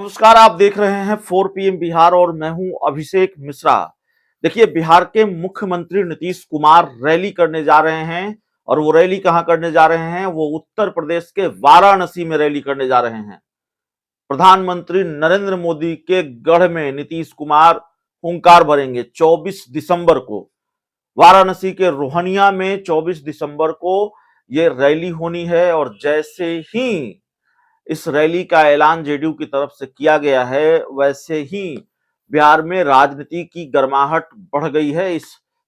नमस्कार, आप देख रहे हैं 4 पीएम बिहार और मैं हूं अभिषेक मिश्रा। देखिए, बिहार के मुख्यमंत्री नीतीश कुमार रैली करने जा रहे हैं और वो रैली कहां करने जा रहे हैं? वो उत्तर प्रदेश के वाराणसी में रैली करने जा रहे हैं। प्रधानमंत्री नरेंद्र मोदी के गढ़ में नीतीश कुमार हुंकार भरेंगे 24 दिसंबर को। वाराणसी के रोहनिया में 24 दिसंबर को ये रैली होनी है और जैसे ही इस रैली का ऐलान जेडीयू की तरफ से किया गया है, वैसे ही बिहार में राजनीति की गर्माहट बढ़ गई है। इस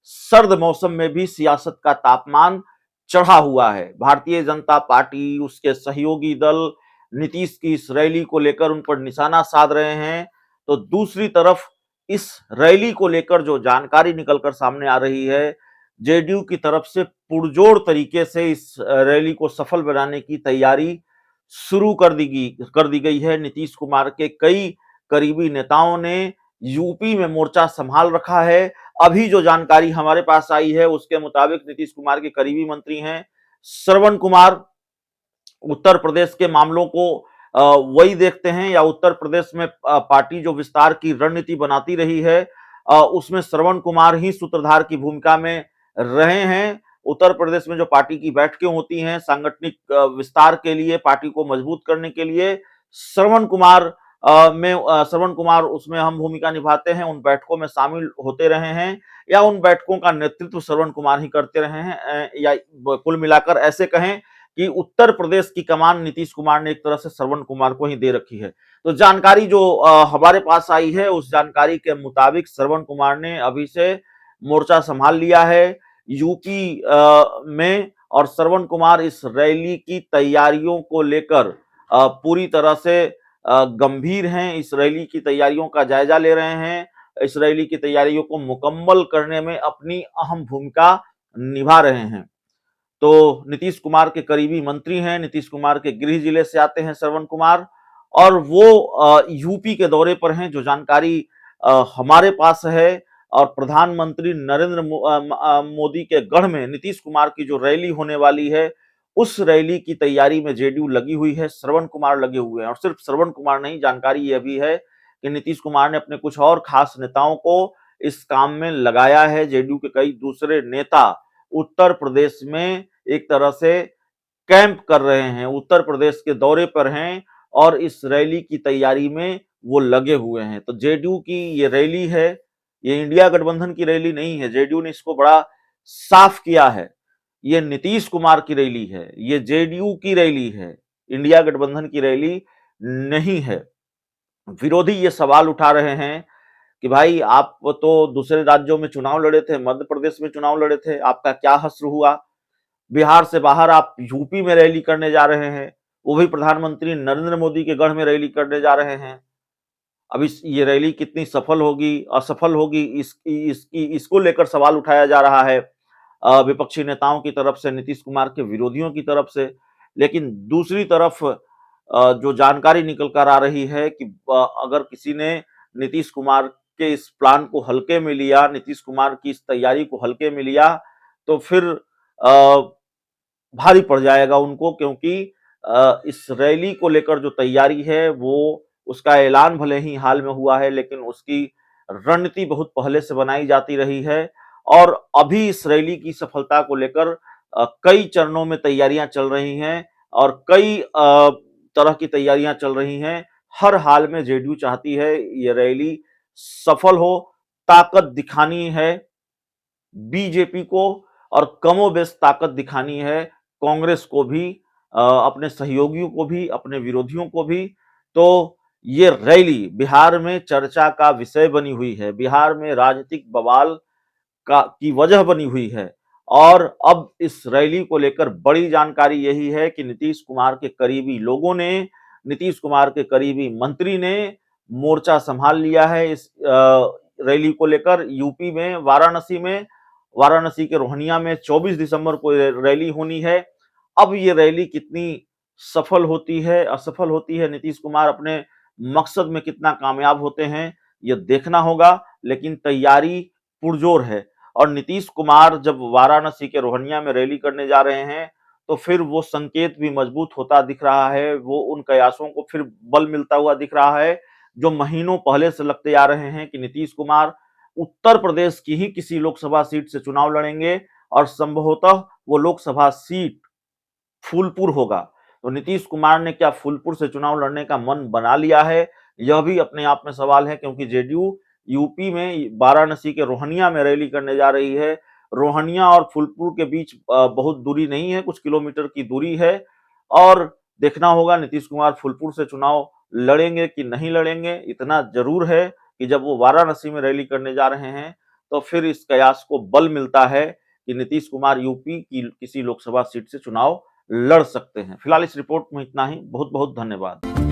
सर्द मौसम में भी सियासत का तापमान चढ़ा हुआ है। भारतीय जनता पार्टी, उसके सहयोगी दल नीतीश की इस रैली को लेकर उन पर निशाना साध रहे हैं, तो दूसरी तरफ इस रैली को लेकर जो जानकारी निकलकर सामने आ रही है, जेडीयू की तरफ से पुरजोर तरीके से इस रैली को सफल बनाने की तैयारी शुरू कर दी गई है। नीतीश कुमार के कई करीबी नेताओं ने यूपी में मोर्चा संभाल रखा है। अभी जो जानकारी हमारे पास आई है उसके मुताबिक नीतीश कुमार के करीबी मंत्री हैं श्रवण कुमार, उत्तर प्रदेश के मामलों को वही देखते हैं या उत्तर प्रदेश में पार्टी जो विस्तार की रणनीति बनाती रही है, उसमें श्रवण कुमार ही सूत्रधार की भूमिका में रहे हैं। उत्तर प्रदेश में जो पार्टी की बैठकें होती हैं सांगठनिक विस्तार के लिए, पार्टी को मजबूत करने के लिए, श्रवण कुमार उसमें अहम भूमिका निभाते हैं। उन बैठकों में शामिल होते रहे हैं या उन बैठकों का नेतृत्व श्रवण कुमार ही करते रहे हैं, या कुल मिलाकर ऐसे कहें कि उत्तर प्रदेश की कमान नीतीश कुमार ने एक तरह से श्रवण कुमार को ही दे रखी है। तो जानकारी जो हमारे पास आई है, उस जानकारी के मुताबिक श्रवण कुमार ने अभी से मोर्चा संभाल लिया है यूपी में, और श्रवण कुमार इस रैली की तैयारियों को लेकर पूरी तरह से गंभीर हैं। इस रैली की तैयारियों का जायजा ले रहे हैं। इस रैली की तैयारियों को मुकम्मल करने में अपनी अहम भूमिका निभा रहे हैं। तो नीतीश कुमार के करीबी मंत्री हैं, नीतीश कुमार के गृह जिले से आते हैं श्रवण कुमार, और वो यूपी के दौरे पर हैं। जो जानकारी हमारे पास है, और प्रधानमंत्री नरेंद्र मोदी के गढ़ में नीतीश कुमार की जो रैली होने वाली है, उस रैली की तैयारी में जेडीयू लगी हुई है, श्रवण कुमार लगे हुए हैं। और सिर्फ श्रवण कुमार नहीं, जानकारी यह भी है कि नीतीश कुमार ने अपने कुछ और खास नेताओं को इस काम में लगाया है। जेडीयू के कई दूसरे नेता उत्तर प्रदेश में एक तरह से कैंप कर रहे हैं, उत्तर प्रदेश के दौरे पर हैं और इस रैली की तैयारी में वो लगे हुए हैं। तो जेडीयू की ये रैली है, ये इंडिया गठबंधन की रैली नहीं है। जेडीयू ने इसको बड़ा साफ किया है, ये नीतीश कुमार की रैली है, ये जेडीयू की रैली है, इंडिया गठबंधन की रैली नहीं है। विरोधी ये सवाल उठा रहे हैं कि भाई, आप तो दूसरे राज्यों में चुनाव लड़े थे, मध्य प्रदेश में चुनाव लड़े थे, आपका क्या हश्र हुआ? बिहार से बाहर आप यूपी में रैली करने जा रहे हैं, वो भी प्रधानमंत्री नरेंद्र मोदी के गढ़ में रैली करने जा रहे हैं। अब ये रैली कितनी सफल होगी, असफल होगी, इसको लेकर सवाल उठाया जा रहा है विपक्षी नेताओं की तरफ से, नीतीश कुमार के विरोधियों की तरफ से। लेकिन दूसरी तरफ जो जानकारी निकल कर आ रही है कि अगर किसी ने नीतीश कुमार के इस प्लान को हल्के में लिया, नीतीश कुमार की इस तैयारी को हल्के में लिया, तो फिर भारी पड़ जाएगा उनको, क्योंकि इस रैली को लेकर जो तैयारी है, वो उसका ऐलान भले ही हाल में हुआ है, लेकिन उसकी रणनीति बहुत पहले से बनाई जाती रही है। और अभी इस रैली की सफलता को लेकर कई चरणों में तैयारियां चल रही हैं और कई तरह की तैयारियां चल रही हैं। हर हाल में जेडीयू चाहती है ये रैली सफल हो, ताकत दिखानी है बीजेपी को, और कमोबेश ताकत दिखानी है कांग्रेस को भी, अपने सहयोगियों को भी, अपने विरोधियों को भी। तो ये रैली बिहार में चर्चा का विषय बनी हुई है, बिहार में राजनीतिक बवाल का की वजह बनी हुई है। और अब इस रैली को लेकर बड़ी जानकारी यही है कि नीतीश कुमार के करीबी लोगों ने, नीतीश कुमार के करीबी मंत्री ने मोर्चा संभाल लिया है इस रैली को लेकर। यूपी में वाराणसी के रोहनिया में 24 दिसंबर को रैली होनी है। अब ये रैली कितनी सफल होती है, असफल होती है, नीतीश कुमार अपने मकसद में कितना कामयाब होते हैं, ये देखना होगा। लेकिन तैयारी पुरजोर है, और नीतीश कुमार जब वाराणसी के रोहनिया में रैली करने जा रहे हैं, तो फिर वो संकेत भी मजबूत होता दिख रहा है, वो उन कयासों को फिर बल मिलता हुआ दिख रहा है जो महीनों पहले से लगते आ रहे हैं कि नीतीश कुमार उत्तर प्रदेश की ही किसी लोकसभा सीट से चुनाव लड़ेंगे और संभवतः वो लोकसभा सीट फूलपुर होगा। तो नीतीश कुमार ने क्या फूलपुर से चुनाव लड़ने का मन बना लिया है? यह भी अपने आप में सवाल है, क्योंकि जेडीयू यूपी में वाराणसी के रोहनिया में रैली करने जा रही है। रोहनिया और फूलपुर के बीच बहुत दूरी नहीं है, कुछ किलोमीटर की दूरी है और देखना होगा नीतीश कुमार फूलपुर से चुनाव लड़ेंगे कि नहीं लड़ेंगे। इतना जरूर है कि जब वो वाराणसी में रैली करने जा रहे हैं तो फिर इस कयास को बल मिलता है कि नीतीश कुमार यूपी की किसी लोकसभा सीट से चुनाव लड़ सकते हैं। फिलहाल इस रिपोर्ट में इतना ही। बहुत बहुत धन्यवाद।